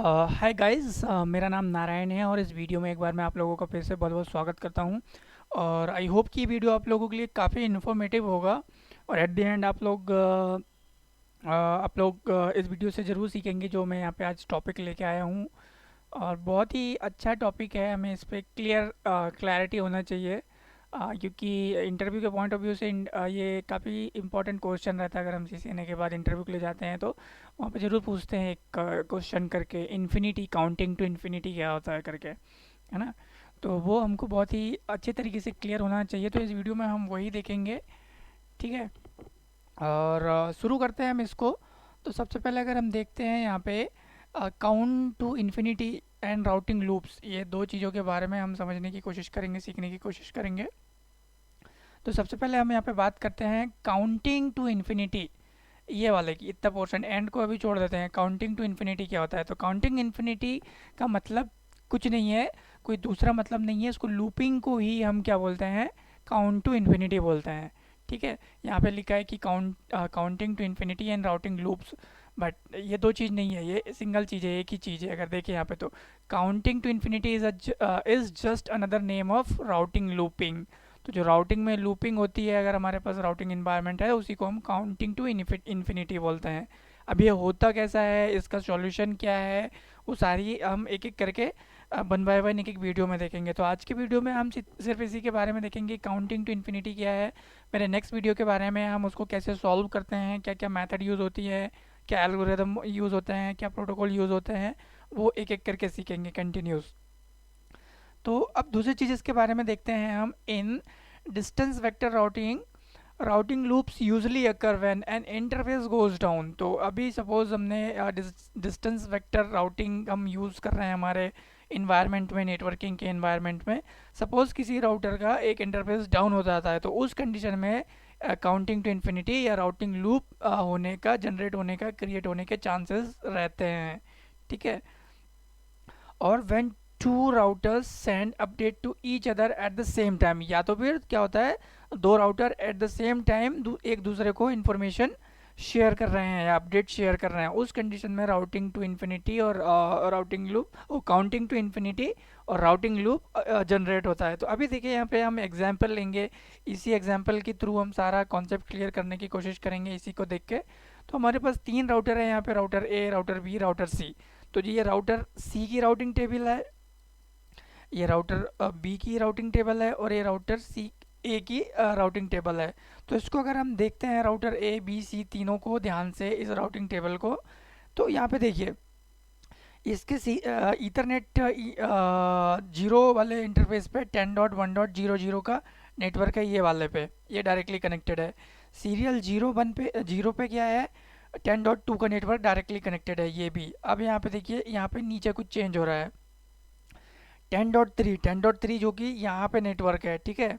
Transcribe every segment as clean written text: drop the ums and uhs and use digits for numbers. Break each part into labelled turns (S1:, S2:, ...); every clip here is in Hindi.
S1: हाय गाइस, मेरा नाम नारायण है और इस वीडियो में एक बार मैं आप लोगों का फिर से बहुत बहुत स्वागत करता हूं। और आई होप कि ये वीडियो आप लोगों के लिए काफ़ी इन्फॉर्मेटिव होगा। और एट द एंड आप लोग इस वीडियो से ज़रूर सीखेंगे जो मैं यहाँ पे आज टॉपिक लेके आया हूँ। और बहुत ही अच्छा टॉपिक है, हमें इस पर क्लैरिटी होना चाहिए। क्योंकि इंटरव्यू के पॉइंट ऑफ व्यू से ये काफ़ी इंपॉर्टेंट क्वेश्चन रहता है। अगर हम सीसीएनए के बाद इंटरव्यू के लिए जाते हैं तो वहाँ पे ज़रूर पूछते हैं एक क्वेश्चन करके, इन्फिनिटी, काउंटिंग टू इन्फिनिटी क्या होता है करके, है ना। तो वो हमको बहुत ही अच्छे तरीके से क्लियर होना चाहिए, तो इस वीडियो में हम वही देखेंगे। ठीक है। और शुरू करते हैं हम इसको। तो सबसे पहले अगर हम देखते हैं यहाँ पे count to infinity and routing loops, ये दो चीज़ों के बारे में हम समझने की कोशिश करेंगे, सीखने की कोशिश करेंगे। तो सबसे पहले हम यहाँ पे बात करते हैं काउंटिंग टू इन्फिनिटी, ये वाले की इतना पोर्शन एंड को अभी छोड़ देते हैं। काउंटिंग टू इन्फिनिटी क्या होता है? तो काउंटिंग इन्फिनिटी का मतलब कुछ नहीं है, कोई दूसरा मतलब नहीं है। इसको लूपिंग को ही हम क्या बोलते हैं? काउंट टू इन्फिनिटी बोलते हैं। ठीक है। यहाँ पे लिखा है कि counting to infinity and routing loops, but ये दो चीज़ नहीं है, ये सिंगल चीज़ है, एक ही चीज़ है। अगर देखें यहाँ पे तो counting to infinity is just another name of routing looping. तो जो राउटिंग में लूपिंग होती है, अगर हमारे पास राउटिंग इन्वायरमेंट है, उसी को हम काउंटिंग टू इन्फिनिटी बोलते हैं। अब ये होता कैसा है, इसका सॉल्यूशन क्या है, वो सारी हम एक एक करके वन बाय वन एक एक वीडियो में देखेंगे। तो आज के वीडियो में हम सिर्फ इसी के बारे में देखेंगे, काउंटिंग टू इन्फिनिटी क्या है। मेरे नेक्स्ट वीडियो के बारे में हम उसको कैसे सॉल्व करते हैं, क्या क्या मैथड यूज़ होती है, क्या एल्गोरिदम यूज़ होते हैं, क्या प्रोटोकॉल यूज़ होते हैं, वो एक एक करके सीखेंगे कंटिन्यूस। तो अब दूसरी चीज़ इसके बारे में देखते हैं हम। In distance vector routing, routing loops usually occur when an interface goes down. तो अभी सपोज हमने डिस्टेंस वेक्टर राउटिंग हम यूज़ कर रहे हैं हमारे इन्वायरमेंट में, नेटवर्किंग के इन्वायरमेंट में। सपोज किसी राउटर का एक इंटरफेस डाउन हो जाता है, तो उस कंडीशन में काउंटिंग टू इन्फिनिटी या राउटिंग लूप होने का, जनरेट होने का, क्रिएट होने के चांसेस रहते हैं। ठीक है। और when two routers send update to each other at the same time, या तो फिर क्या होता है, दो router at the same time एक दूसरे को इन्फॉर्मेशन शेयर कर रहे हैं या अपडेट शेयर कर रहे हैं, उस कंडीशन में राउटिंग टू इन्फिनिटी और राउटिंग लूप, और काउंटिंग टू इन्फिनिटी और राउटिंग लूप जनरेट होता है। तो अभी देखिए यहाँ पे हम एग्जांपल लेंगे, इसी एग्जांपल के थ्रू हम सारा कॉन्सेप्ट क्लियर करने की कोशिश करेंगे इसी को देख के। तो हमारे पास तीन राउटर है यहाँ पे, राउटर ए, राउटर बी, राउटर सी। तो ये राउटर सी की राउटिंग टेबल है, ये राउटर बी की राउटिंग टेबल है, और ये राउटर सी ए की राउटिंग टेबल है। तो इसको अगर हम देखते हैं राउटर ए बी सी तीनों को ध्यान से, इस राउटिंग टेबल को, तो यहाँ पे देखिए इसके ईथरनेट जीरो वाले इंटरफेस पे 10.1.00 का नेटवर्क है, ये वाले पे ये डायरेक्टली कनेक्टेड है। सीरियल 01 पे, जीरो पे क्या है, 10.2 का नेटवर्क डायरेक्टली कनेक्टेड है, ये भी। अब यहाँ पे देखिए, यहाँ पे नीचे कुछ चेंज हो रहा है। 10.3 जो कि यहाँ पे नेटवर्क है, ठीक है।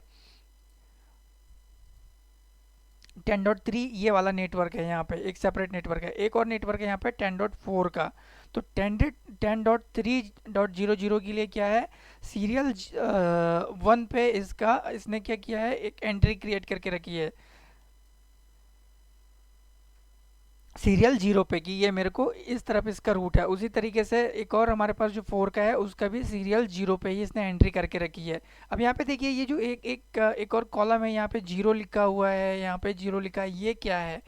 S1: 10.3 ये वाला नेटवर्क है, यहाँ पे एक सेपरेट नेटवर्क है। एक और नेटवर्क है यहाँ पे 10.4 का। तो 10.3.0.0 के लिए क्या है, सीरियल 1 पे इसका, इसने क्या किया है, एक एंट्री क्रिएट करके रखी है सीरियल 0 पे, कि ये मेरे को इस तरफ इसका रूट है। उसी तरीके से एक और हमारे पास जो 4 का है, उसका भी सीरियल 0 पे ही इसने एंट्री करके रखी है। अब यहाँ पे देखिए, ये जो एक और कॉलम है, यहाँ पे 0 लिखा हुआ है, यहाँ पे 0 लिखा है, ये क्या है?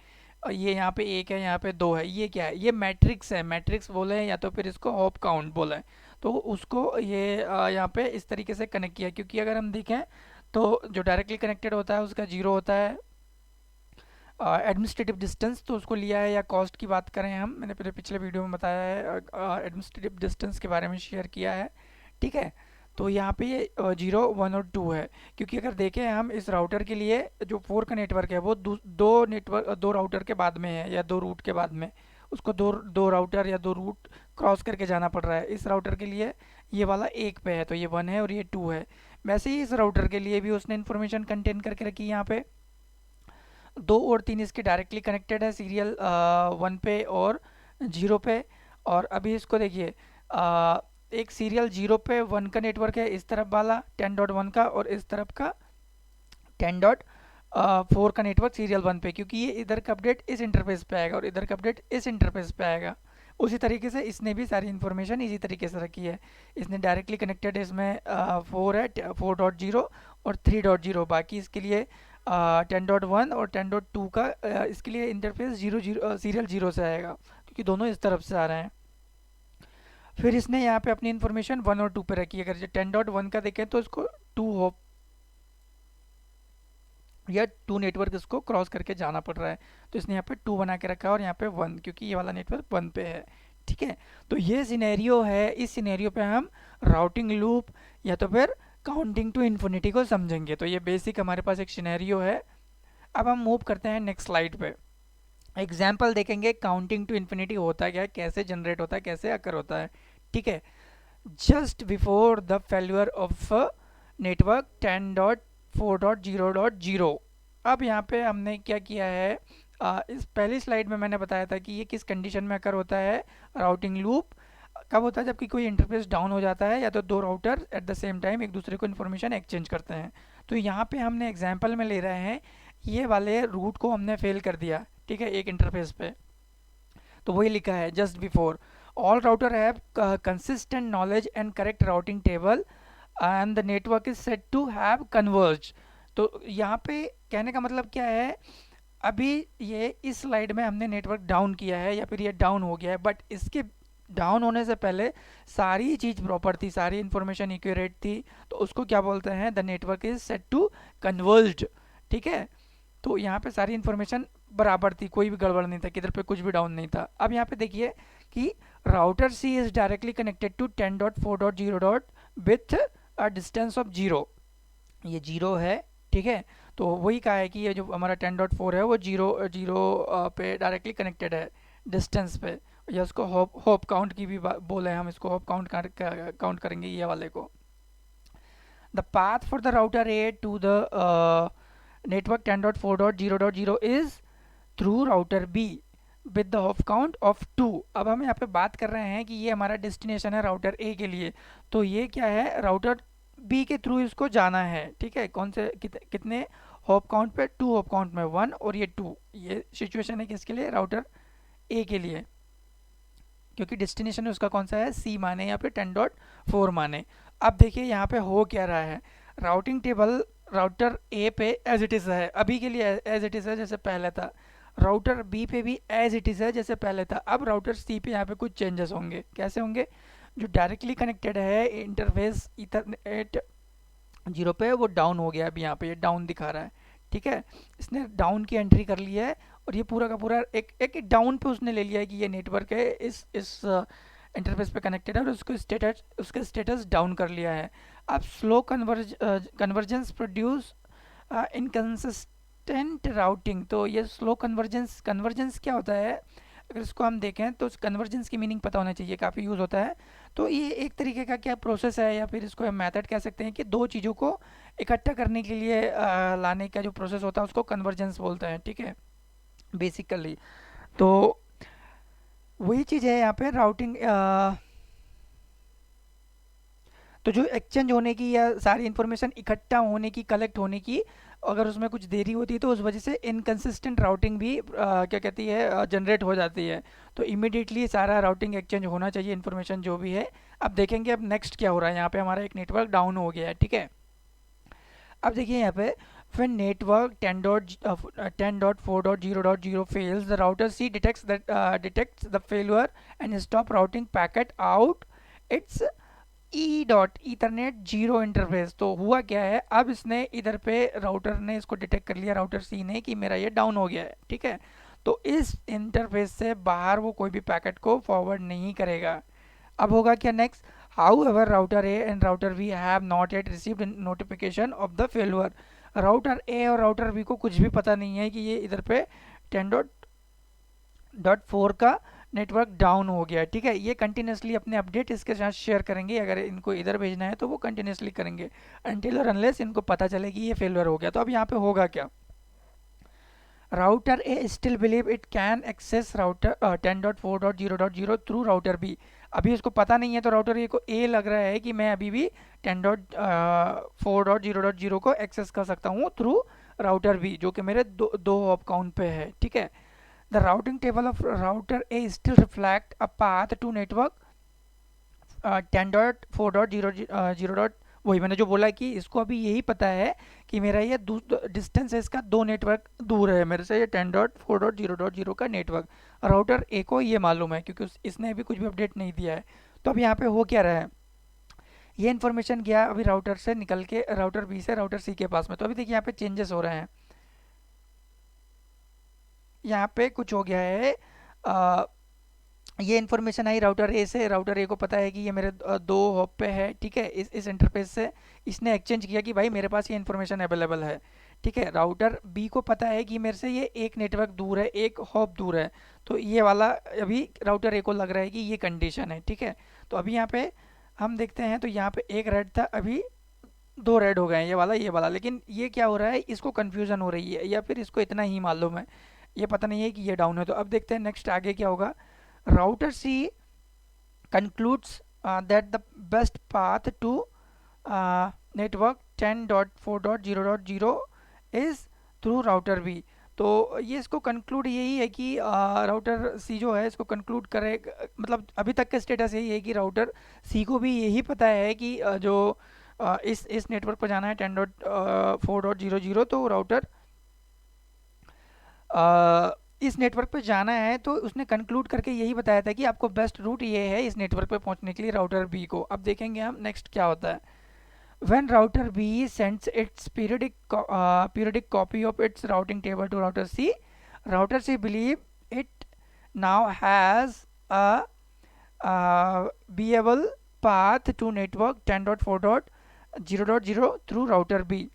S1: और ये यहाँ पे 1 है, यहाँ पे 2 है, ये क्या है? ये मैट्रिक्स है, मैट्रिक्स बोले हैं, या तो फिर इसको हॉप काउंट बोले हैं। तो उसको ये यहाँ पे इस तरीके से कनेक्ट किया, क्योंकि अगर हम देखें तो जो डायरेक्टली कनेक्टेड होता है उसका 0 होता है। एडमिनिस्ट्रेटिव डिस्टेंस तो उसको लिया है, या कॉस्ट की बात करें हम, मैंने पिछले वीडियो में बताया है, एडमिनिस्ट्रेटिव डिस्टेंस के बारे में शेयर किया है। ठीक है। तो यहाँ पे ये 0, 1 और 2 है, क्योंकि अगर देखें हम इस राउटर के लिए, जो 4 का नेटवर्क है वो दो राउटर के बाद में है, या दो रूट के बाद में, उसको दो दो राउटर या दो रूट क्रॉस करके जाना पड़ रहा है। इस राउटर के लिए ये वाला 1 पे है, तो ये 1 है, और ये 2 है। वैसे ही इस राउटर के लिए भी उसने इन्फॉर्मेशन कंटेन करके रखी है यहाँ पे। 2 और 3 इसके डायरेक्टली कनेक्टेड है, सीरियल 1 पे और 0 पे। और अभी इसको देखिए, एक सीरियल 0 पे 1 का नेटवर्क है, इस तरफ वाला 10.1 का, और इस तरफ का 10.4 का नेटवर्क सीरियल 1 पे, क्योंकि ये इधर का अपडेट इस इंटरफेस पे आएगा और इधर का अपडेट इस इंटरफेस पे आएगा। उसी तरीके से इसने भी सारी इन्फॉर्मेशन इसी तरीके से रखी है। इसने डायरेक्टली कनेक्टेड इसमें 4 है, 4.0 और 3.0। बाकी इसके लिए 10.1 और 10.2 का इसके लिए इंटरफेस 0 सीरियल 0 से आएगा, क्योंकि दोनों इस तरफ से आ रहे हैं। फिर इसने यहाँ पे अपनी इन्फॉर्मेशन 1 और 2 पे रखी है। अगर 10.1 का देखें तो इसको 2 होप या 2 नेटवर्क इसको क्रॉस करके जाना पड़ रहा है, तो इसने यहाँ पे 2 बना के रखा है और यहाँ पे 1, क्योंकि ये वाला नेटवर्क 1 पे है। ठीक है, तो ये सिनेरियो है। इस सिनेरियो पे हम राउटिंग लूप या तो फिर काउंटिंग टू इन्फिनिटी को समझेंगे। तो ये बेसिक हमारे पास एक सिनेरियो है। अब हम मूव करते हैं नेक्स्ट स्लाइड पे। एग्जाम्पल देखेंगे काउंटिंग टू इन्फिनिटी होता क्या है, कैसे जनरेट होता है, कैसे अकर होता है। ठीक है, just before the failure of network 10.4.0.0। अब यहाँ पे हमने क्या किया है, इस पहली स्लाइड में मैंने बताया था कि ये किस कंडीशन में अकर होता है। राउटिंग लूप कब होता है, जबकि कोई इंटरफेस डाउन हो जाता है या तो दो router at the same time एक दूसरे को इन्फॉर्मेशन एक्सचेंज करते हैं। तो यहाँ पे हमने एग्जाम्पल में ले रहे हैं, ये वाले रूट को हमने फेल कर दिया, ठीक है, एक इंटरफेस पे। तो वही लिखा है just before all router have consistent knowledge and correct routing table and the network is set to have converge. तो यहाँ पे कहने का मतलब क्या है, अभी ये इस स्लाइड में हमने नेटवर्क डाउन किया है या फिर ये डाउन हो गया है, बट इसके डाउन होने से पहले सारी चीज़ प्रॉपर थी, सारी इंफॉर्मेशन एक्यूरेट थी, तो उसको क्या बोलते हैं, the network is set to converged. ठीक है, तो यहाँ पे सारी इन्फॉर्मेशन बराबर थी, कोई भी गड़बड़ नहीं था, किधर पे कुछ भी डाउन नहीं था। अब यहाँ पे देखिए कि router C is directly connected to 10.4.0 with a distance of 0। ये 0 है, ठीक है। तो वही कहा है कि ये जो हमारा 10.4 है वो 0 पे डायरेक्टली कनेक्टेड है डिस्टेंस पे, या उसको होप काउंट की भी बोले हम, इसको होप काउंट करेंगे ये वाले को। The path for the router A to the network 10.4.0.0 is through router B with the hop count of 2। अब हम यहाँ पे बात कर रहे हैं कि ये हमारा डेस्टिनेशन है राउटर ए के लिए, तो ये क्या है, राउटर बी के थ्रू इसको जाना है। ठीक है, कौन से कितने हॉप काउंट पे, 2 हॉप काउंट में 1 और ये 2। ये सिचुएशन है किसके लिए, राउटर ए के लिए, क्योंकि डेस्टिनेशन उसका कौन सा है, सी माने या फिर 10.4 माने। अब देखिए यहाँ पे हो क्या रहा है, राउटिंग टेबल राउटर ए पे एज इट इज़ है, अभी के लिए एज इट इज़ है जैसे पहले था। राउटर बी पे भी एज इट इज़ है जैसे पहले था। अब राउटर सी पे यहाँ पे कुछ चेंजेस होंगे। कैसे होंगे, जो डायरेक्टली कनेक्टेड है इंटरफेस ईथरनेट 0 पे, वो डाउन हो गया। अभी यहाँ पे ये डाउन दिखा रहा है, ठीक है, इसने डाउन की एंट्री कर ली है, और ये पूरा का पूरा एक डाउन पे उसने ले लिया है कि ये नेटवर्क है इस इंटरफेस पे कनेक्टेड है, और उसके स्टेटस डाउन कर लिया है। अब slow convergence produce inconsistent routing. तो ये स्लो कन्वर्जेंस क्या होता है, अगर इसको हम देखें तो कन्वर्जेंस की मीनिंग पता होना चाहिए, काफ़ी यूज़ होता है। तो ये एक तरीके का क्या प्रोसेस है, या फिर इसको हम मेथड कह सकते हैं कि दो चीज़ों को इकट्ठा करने के लिए लाने का जो प्रोसेस होता है उसको कन्वर्जेंस बोलते हैं। ठीक है, बेसिकली तो वही चीज़ है यहाँ पे राउटिंग। तो जो एक्सचेंज होने की या सारी इन्फॉर्मेशन इकट्ठा होने की, कलेक्ट होने की, अगर उसमें कुछ देरी होती है तो उस वजह से इनकंसिस्टेंट राउटिंग भी क्या कहती है, जनरेट हो जाती है। तो इमीडिएटली सारा राउटिंग एक्सचेंज होना चाहिए, इन्फॉर्मेशन जो भी है। अब देखेंगे अब नेक्स्ट क्या हो रहा है, यहाँ पे हमारा एक नेटवर्क डाउन हो गया है। ठीक है, अब देखिए यहाँ पे when network 10.4.0.0 fails, the router C detects the failure and stop routing packet out its ethernet 0 interface. तो हुआ क्या है, अब इसने इधर पे राउटर ने इसको डिटेक्ट कर लिया, राउटर सी ने, कि मेरा ये डाउन हो गया है। ठीक है, तो इस इंटरफेस से बाहर वो कोई भी पैकेट को फॉरवर्ड नहीं करेगा। अब होगा क्या next, however router A and router B have not yet received notification of the failure। Router A और राउटर बी को कुछ भी पता नहीं है कि ये इधर पे 10.4 का नेटवर्क डाउन हो गया। ठीक है, ये कंटिन्यूसली अपने अपडेट इसके साथ शेयर करेंगे, अगर इनको इधर भेजना है तो वो कंटिन्यूसली करेंगे अनटिल और अनलेस इनको पता चले कि ये फेलियर हो गया। तो अब यहाँ पे होगा क्या, router A still believe it can access router 10.4.0.0 through router B. अभी उसको पता नहीं है, तो राउटर ए को ए लग रहा है कि मैं अभी भी 10.4.0.0 को एक्सेस कर सकता हूँ थ्रू राउटर बी, जो कि मेरे दो हॉप काउंट पे है। ठीक है, the routing table of router A still reflect a path to network 10.4.0 वही मैंने जो बोला कि इसको अभी यही पता है कि मेरा ये डिस्टेंस है इसका 2 नेटवर्क दूर है मेरे से, ये 10.4.0.0 का नेटवर्क। राउटर ए को ये मालूम है क्योंकि इसने अभी कुछ भी अपडेट नहीं दिया है। तो अब यहाँ पे हो क्या रहा है, ये इन्फॉर्मेशन गया अभी राउटर से निकल के राउटर बी से राउटर सी के पास में। तो अभी देखिए यहाँ पे चेंजेस हो रहे हैं, यहाँ पे कुछ हो गया है। ये इन्फॉर्मेशन आई राउटर ए से, राउटर ए को पता है कि ये मेरे दो हॉप पे है, ठीक है। इस इंटरफेस से इसने एक्सचेंज किया कि भाई मेरे पास ये इन्फॉर्मेशन अवेलेबल है, ठीक है। राउटर बी को पता है कि मेरे से ये एक नेटवर्क दूर है, एक हॉप दूर है। तो ये वाला अभी राउटर ए को लग रहा है कि ये कंडीशन है, ठीक है। तो अभी यहाँ पे हम देखते हैं, तो यहाँ पे एक रेड था, अभी दो रेड हो गए हैं, ये वाला। लेकिन ये क्या हो रहा है, इसको कन्फ्यूजन हो रही है या फिर इसको इतना ही मालूम है, ये पता नहीं है कि ये डाउन है। तो अब देखते हैं नेक्स्ट आगे क्या होगा। router C concludes that the best path to network 10.4.0.0 is through router B। तो ये इसको कंक्लूड यही है कि राउटर सी जो है इसको कंक्लूड करे, मतलब अभी तक का स्टेटस यही है कि राउटर सी को भी यही पता है कि जो इस नेटवर्क पर जाना है 10.4.0.0, तो राउटर इस नेटवर्क पे जाना है। तो उसने कंक्लूड करके यही बताया था कि आपको बेस्ट रूट ये है इस नेटवर्क पे पहुंचने के लिए राउटर बी को। अब देखेंगे हम नेक्स्ट क्या होता है। When router B sends its periodic copy of its routing table to router C believe it now has a viable path to network 10.4.0.0 through router B।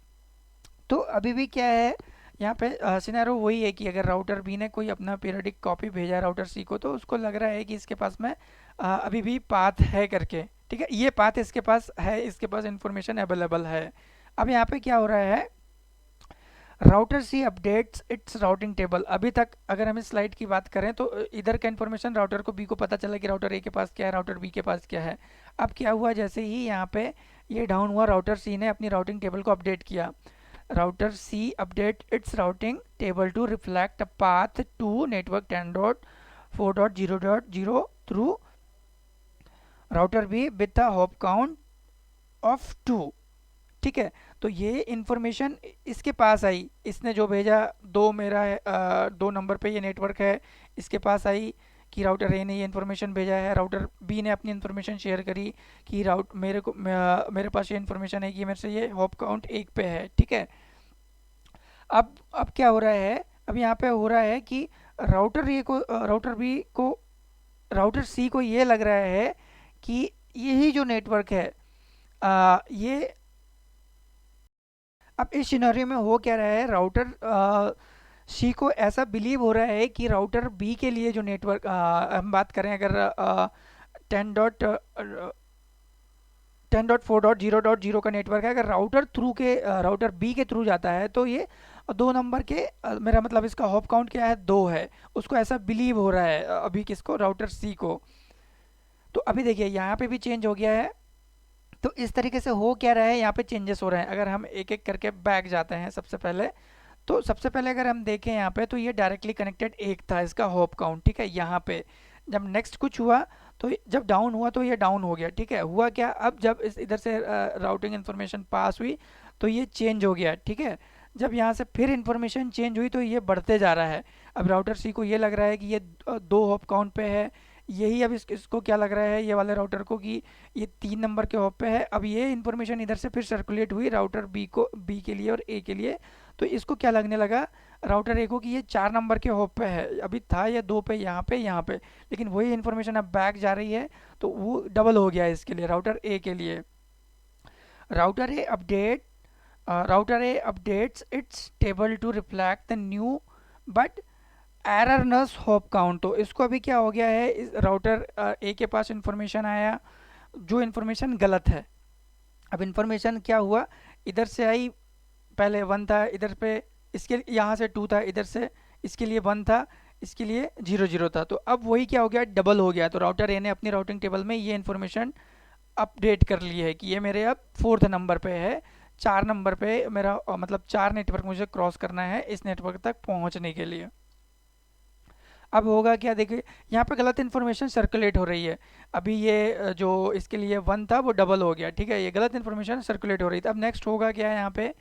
S1: तो अभी भी क्या है यहाँ पे सिनेरियो वही है कि अगर राउटर बी ने कोई अपना पीरियडिक कॉपी भेजा राउटर सी को, तो उसको लग रहा है कि इसके पास में अभी भी पाथ है करके, ठीक है। ये पाथ इसके पास है, इसके पास इंफॉर्मेशन अवेलेबल है। अब यहाँ पे क्या हो रहा है, router C updates its routing table. अभी तक अगर हम इस स्लाइड की बात करें तो इधर का इन्फॉर्मेशन राउटर को बी को पता चला कि राउटर ए के पास क्या है, राउटर बी के पास क्या है। अब क्या हुआ, जैसे ही यहाँ पे ये डाउन हुआ, राउटर सी ने अपनी राउटिंग टेबल को अपडेट किया। Router C update its routing table to reflect a path to network 10.4.0.0 through router B with a hop count of 2, ठीक है। तो ये इंफॉर्मेशन इसके पास आई, इसने जो भेजा दो मेरा है, 2 नंबर पे ये नेटवर्क है, इसके पास आई कि राउटर ए ने ये इन्फॉर्मेशन भेजा है। राउटर बी ने अपनी इन्फॉर्मेशन शेयर करी कि मेरे पास ये इन्फॉर्मेशन है कि मेरे से ये हॉप काउंट 1 पे है, ठीक है। अब क्या हो रहा है, अब यहाँ पे हो रहा है कि राउटर बी को राउटर सी को ये लग रहा है कि यही जो नेटवर्क है ये, अब इस सिनेरियो में हो क्या रहा है, राउटर सी को ऐसा बिलीव हो रहा है कि राउटर बी के लिए जो नेटवर्क हम बात करें, अगर 10.4.0.0 का नेटवर्क है, अगर राउटर बी के थ्रू जाता है तो ये 2 नंबर के मेरा मतलब इसका हॉप काउंट क्या है, 2 है। उसको ऐसा बिलीव हो रहा है अभी किसको, राउटर सी को। तो अभी देखिए यहाँ पे भी चेंज हो गया है। तो इस तरीके से हो क्या रहा है, यहाँ पे चेंजेस हो रहे हैं। अगर हम एक एक करके बैक जाते हैं सबसे पहले, तो सबसे पहले अगर हम देखें यहाँ पे, तो ये डायरेक्टली कनेक्टेड एक था इसका हॉप काउंट, ठीक है। यहाँ पे जब नेक्स्ट कुछ हुआ तो जब डाउन हुआ तो ये डाउन हो गया, ठीक है। हुआ क्या, अब जब इस इधर से राउटिंग इन्फॉर्मेशन पास हुई तो ये चेंज हो गया, ठीक है। जब यहाँ से फिर इन्फॉर्मेशन चेंज हुई तो ये बढ़ते जा रहा है। अब राउटर सी को ये लग रहा है कि ये 2 हॉप काउंट पे है, यही अब इसको क्या लग रहा है, ये वाले राउटर को, कि ये 3 नंबर के हॉप पे है। अब ये इन्फॉर्मेशन इधर से फिर सर्कुलेट हुई राउटर बी के लिए और ए के लिए। तो इसको क्या लगने लगा, राउटर ए को, कि ये 4 नंबर के हॉप पे है। अभी था ये 2 पे, यहाँ पे, लेकिन वही इन्फॉर्मेशन अब बैक जा रही है तो वो डबल हो गया है इसके लिए, राउटर ए के लिए। Router A updates its table to reflect the new but erroneous hop count. तो इसको अभी क्या हो गया है, इस राउटर ए के पास इंफॉर्मेशन आया जो इंफॉर्मेशन गलत है। अब इंफॉर्मेशन क्या हुआ, इधर से आई, पहले 1 था, इधर पे इसके यहाँ से 2 था, इधर से इसके लिए 1 था, इसके लिए 0 था। तो अब वही क्या हो गया, डबल हो गया। तो राउटर ए ने अपनी राउटिंग टेबल में ये इन्फॉर्मेशन अपडेट कर ली है कि ये मेरे अब 4th नंबर पे है, 4 नंबर पे मेरा मतलब 4 नेटवर्क मुझे क्रॉस करना है इस नेटवर्क तक पहुंचने के लिए। अब होगा क्या, देखिए यहाँ पे गलत इन्फॉर्मेशन सर्कुलेट हो रही है। अभी ये जो इसके लिए 1 था वो डबल हो गया, ठीक है, ये गलत इन्फॉर्मेशन सर्कुलेट हो रही थी। अब नेक्स्ट होगा क्या है यहाँ पे,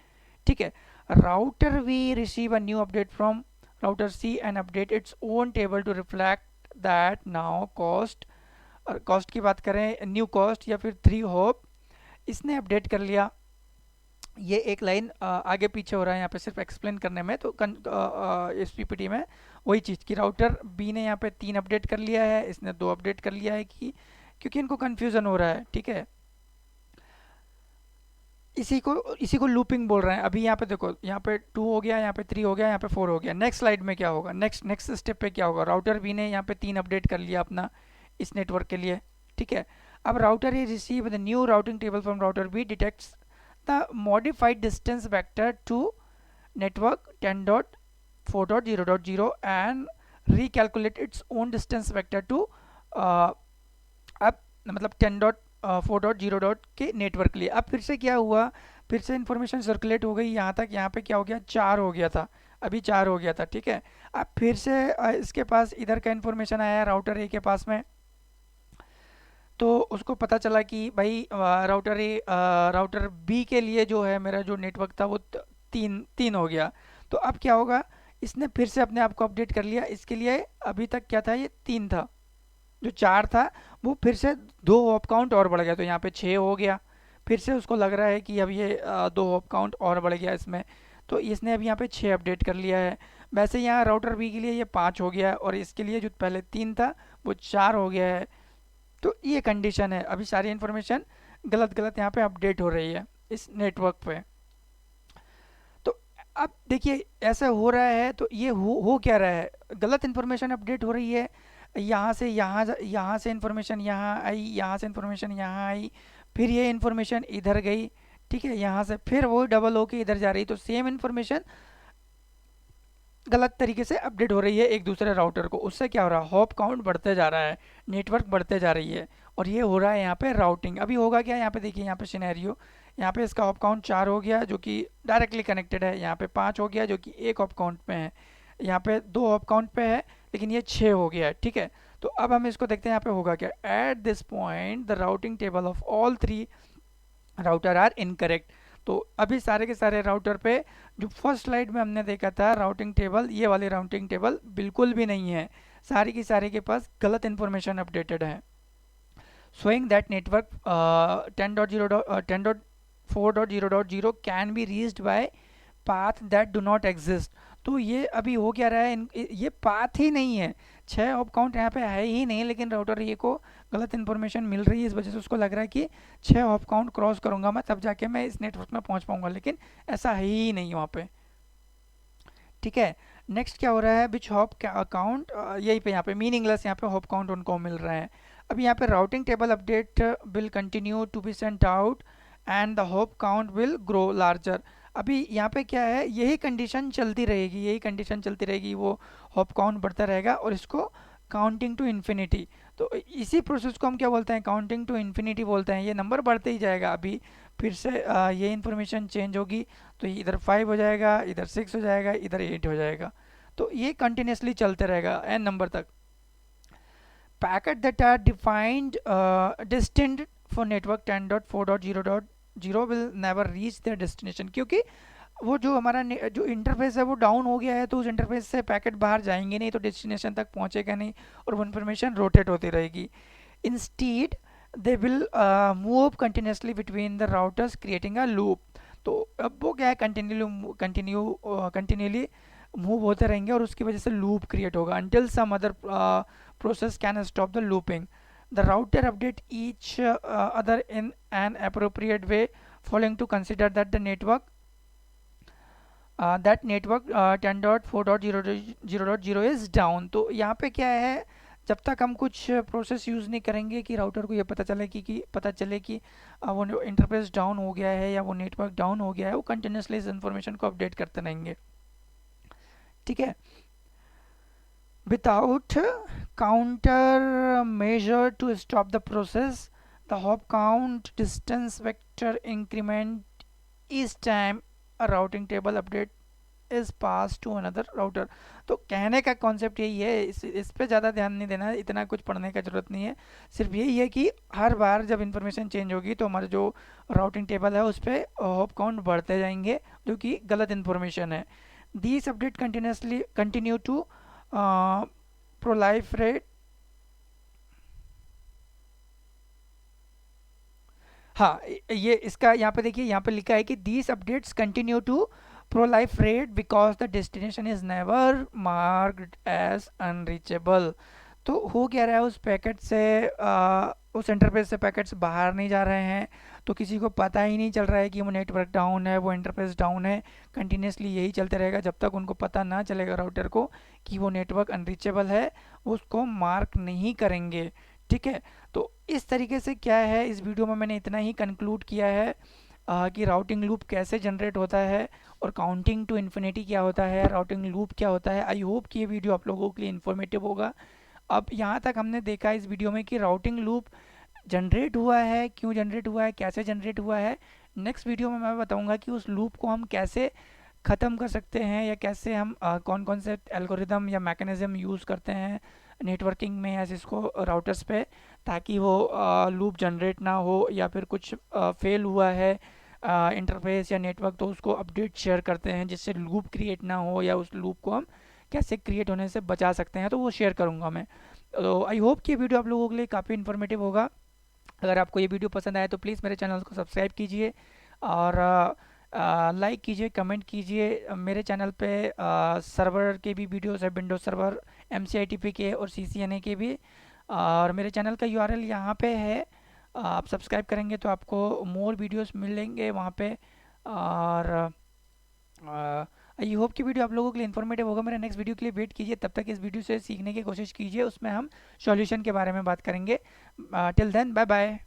S1: ठीक है, router B receive a new update from router C and update its own table to reflect that now cost, cost की बात करें न्यू कॉस्ट या फिर 3 होप, इसने अपडेट कर लिया। ये एक लाइन आगे पीछे हो रहा है यहाँ पे सिर्फ एक्सप्लेन करने में, तो इस पीपीटी में वही चीज़ कि राउटर बी ने यहाँ पे 3 अपडेट कर लिया है, इसने 2 अपडेट कर लिया है, कि क्योंकि इनको कन्फ्यूज़न हो रहा है, ठीक है। इसी को लूपिंग बोल रहे हैं। अभी यहाँ पे देखो, यहाँ पे 2 हो गया, यहाँ पे 3 हो गया, यहाँ पे 4 हो गया। नेक्स्ट स्लाइड में क्या होगा, नेक्स्ट नेक्स्ट स्टेप पे क्या होगा, राउटर बी ने यहाँ पे 3 अपडेट कर लिया अपना इस नेटवर्क के लिए, ठीक है। अब router A receive the new routing table from router B, detects the modified distance vector to network 10.4.0.0 and recalculate its own distance vector to uh, अब मतलब 10.4.0. के नेटवर्क के लिए। अब फिर से क्या हुआ, फिर से इंफॉर्मेशन सर्कुलेट हो गई यहाँ तक, यहाँ पे क्या हो गया, 4 हो गया था, अभी 4 हो गया था, ठीक है। अब फिर से इसके पास इधर का इंफॉर्मेशन आया राउटर ए के पास में, तो उसको पता चला कि भाई राउटर बी के लिए जो है मेरा जो नेटवर्क था वो 3 हो गया। तो अब क्या होगा, इसने फिर से अपने आप को अपडेट कर लिया। इसके लिए अभी तक क्या था, ये 3 था, जो 4 था वो फिर से 2 हॉप काउंट और बढ़ गया, तो यहाँ पे 6 हो गया। फिर से उसको लग रहा है कि अब ये 2 हॉप काउंट और बढ़ गया इसमें, तो इसने अब यहाँ पे 6 अपडेट कर लिया है। वैसे यहाँ राउटर बी के लिए ये 5 हो गया है, और इसके लिए जो पहले 3 था वो 4 हो गया है। तो ये कंडीशन है, अभी सारी इन्फॉर्मेशन गलत गलत यहाँ पे अपडेट हो रही है इस नेटवर्क पे। तो अब देखिए ऐसा हो रहा है, तो ये हो क्या रहा है, गलत इन्फॉर्मेशन अपडेट हो रही है। यहाँ से यहाँ से इन्फॉर्मेशन यहाँ आई, यहाँ से इन्फॉर्मेशन यहाँ आई, फिर ये इन्फॉर्मेशन इधर गई, ठीक है, यहाँ से फिर वो डबल होके इधर जा रही, तो सेम इन्फॉर्मेशन गलत तरीके से अपडेट हो रही है एक दूसरे राउटर को। उससे क्या हो रहा है, हॉप काउंट बढ़ते जा रहा है, नेटवर्क बढ़ते जा रही है, और ये हो रहा है यहाँ पे राउटिंग। अभी होगा क्या, यहाँ पे देखिए, यहाँ पे सिनेरियो, यहाँ पे इसका हॉप काउंट 4 हो गया जो कि डायरेक्टली कनेक्टेड है, यहाँ पे 5 हो गया जो कि एक हॉप काउंट पे है, यहाँ पे 2 हॉप काउंट पे है, लेकिन ये 6 हो गया है, ठीक है। तो अब हम इसको देखते हैं यहाँ पे होगा क्या, at this point the routing table of all 3 router are incorrect. तो अभी सारे के सारे राउटर पे जो फर्स्ट स्लाइड में हमने देखा था राउटिंग टेबल, ये वाली राउटिंग टेबल बिल्कुल भी नहीं है, सारी की सारी के पास गलत इन्फॉर्मेशन अपडेटेड है। showing that network 10.4.0.0 can be reached by path that do not exist। तो ये अभी हो क्या रहा है, ये पाथ ही नहीं है, 6 ऑप काउंट यहाँ पे है ही नहीं, लेकिन राउटर ये को गलत इन्फॉर्मेशन मिल रही है, इस वजह से उसको लग रहा है कि 6 ऑप काउंट क्रॉस करूंगा मैं तब जाके मैं इस नेटवर्क में पहुंच पाऊंगा, लेकिन ऐसा है ही नहीं वहाँ पे, ठीक है। नेक्स्ट क्या हो रहा है, विच हॉप अकाउंट, यही पे यहाँ पे मीनिंगलेस यहाँ पे हॉप काउंट उनको मिल रहा है। अब यहाँ पे routing table update will continue to be sent out and the hop count will grow larger. अभी यहाँ पे क्या है, यही कंडीशन चलती रहेगी, यही कंडीशन चलती रहेगी, वो हॉप काउंट बढ़ता रहेगा और इसको काउंटिंग टू इन्फिनिटी। तो इसी प्रोसेस को हम क्या बोलते हैं, काउंटिंग टू इन्फिनिटी बोलते हैं। ये नंबर बढ़ते ही जाएगा। अभी फिर से ये इन्फॉर्मेशन चेंज होगी, तो इधर 5 हो जाएगा, इधर 6 हो जाएगा, इधर 8 हो जाएगा, तो ये कंटिन्यूसली चलते रहेगा n नंबर तक। Packet that are defined distant for network 10.4.0.0 will never reach their destination, क्योंकि वो जो हमारा जो इंटरफेस है वो डाउन हो गया है, तो उस इंटरफेस से पैकेट बाहर जाएंगे नहीं, तो डेस्टिनेशन तक पहुंचेगा नहीं, और वो इन्फॉर्मेशन रोटेट होती रहेगी। Instead they will move continuously between the routers creating a loop. तो अब वो क्या है, कंटिन्यूली मूव होते रहेंगे और उसकी वजह से लूप क्रिएट होगा until some other process can stop the looping. The router update each other in an appropriate way following to consider that the network that network 10.4.0.0 is down. तो यहाँ पे क्या है, जब तक हम कुछ प्रोसेस यूज़ नहीं करेंगे कि राउटर को ये पता चले कि वो इंटरफेस डाउन हो गया है या वो नेटवर्क डाउन हो गया है, वो कंटिन्यूसली इस इन्फॉर्मेशन को अपडेट करते रहेंगे, ठीक है। Without counter measure to stop the process, the hop count distance vector increment each time a routing table update is pass to another router. तो कहने का कॉन्सेप्ट यही है, इस पे ज़्यादा ध्यान नहीं देना है, इतना कुछ पढ़ने का ज़रूरत नहीं है। सिर्फ यही है कि हर बार जब इंफॉर्मेशन चेंज होगी तो हमारा जो राउटिंग टेबल है उस पर हॉप काउंट बढ़ते जाएंगे, जो कि गलत इन्फॉर्मेशन है। These update continuously continue to proliferate. हाँ, ये इसका यहाँ पे देखिए, यहाँ पे लिखा है कि these updates continue to proliferate because the destination is never marked as unreachable. तो हो क्या रहा है, उस पैकेट से उस इंटरफेस से पैकेट्स बाहर नहीं जा रहे हैं, तो किसी को पता ही नहीं चल रहा है कि वो नेटवर्क डाउन है, वो इंटरफेस डाउन है। कंटिन्यूसली यही चलते रहेगा जब तक उनको पता ना चलेगा राउटर को कि वो नेटवर्क अनरीचेबल है, उसको मार्क नहीं करेंगे। ठीक है, तो इस तरीके से क्या है, इस वीडियो में मैंने इतना ही कंक्लूड किया है कि राउटिंग लूप कैसे जनरेट होता है और काउंटिंग टू इन्फिनिटी क्या होता है, राउटिंग लूप क्या होता है। आई होप कि ये वीडियो आप लोगों के लिए इन्फॉर्मेटिव होगा। अब यहाँ तक हमने देखा इस वीडियो में कि राउटिंग लूप जनरेट हुआ है, क्यों जनरेट हुआ है, कैसे जनरेट हुआ है। नेक्स्ट वीडियो में मैं बताऊंगा कि उस लूप को हम कैसे ख़त्म कर सकते हैं, या कैसे हम कौन कौन से एल्गोरिदम या मैकेनिज़्म यूज़ करते हैं नेटवर्किंग में या जिसको राउटर्स पे, ताकि वो लूप जनरेट ना हो, या फिर कुछ फेल हुआ है इंटरफेस या नेटवर्क तो उसको अपडेट शेयर करते हैं जिससे लूप क्रिएट ना हो, या उस लूप को हम कैसे क्रिएट होने से बचा सकते हैं, तो वो शेयर करूँगा मैं। तो आई होप कि ये वीडियो आप लोगों के लिए काफ़ी इन्फॉर्मेटिव होगा। अगर आपको ये वीडियो पसंद आया तो प्लीज़ मेरे चैनल को सब्सक्राइब कीजिए और लाइक कीजिए, कमेंट कीजिए। मेरे चैनल पे सर्वर के भी वीडियोस है, विंडोज सर्वर, MCITP के और CCNA के भी, और मेरे चैनल का URL यहाँ पे है। आप सब्सक्राइब करेंगे तो आपको मोर वीडियोस मिलेंगे वहाँ पे। और आई होप कि वीडियो आप लोगों के लिए इन्फॉर्मेटिव होगा। मेरे नेक्स्ट वीडियो के लिए वेट कीजिए, तब तक इस वीडियो से सीखने की कोशिश कीजिए, उसमें हम सॉल्यूशन के बारे में बात करेंगे। Till then, bye bye.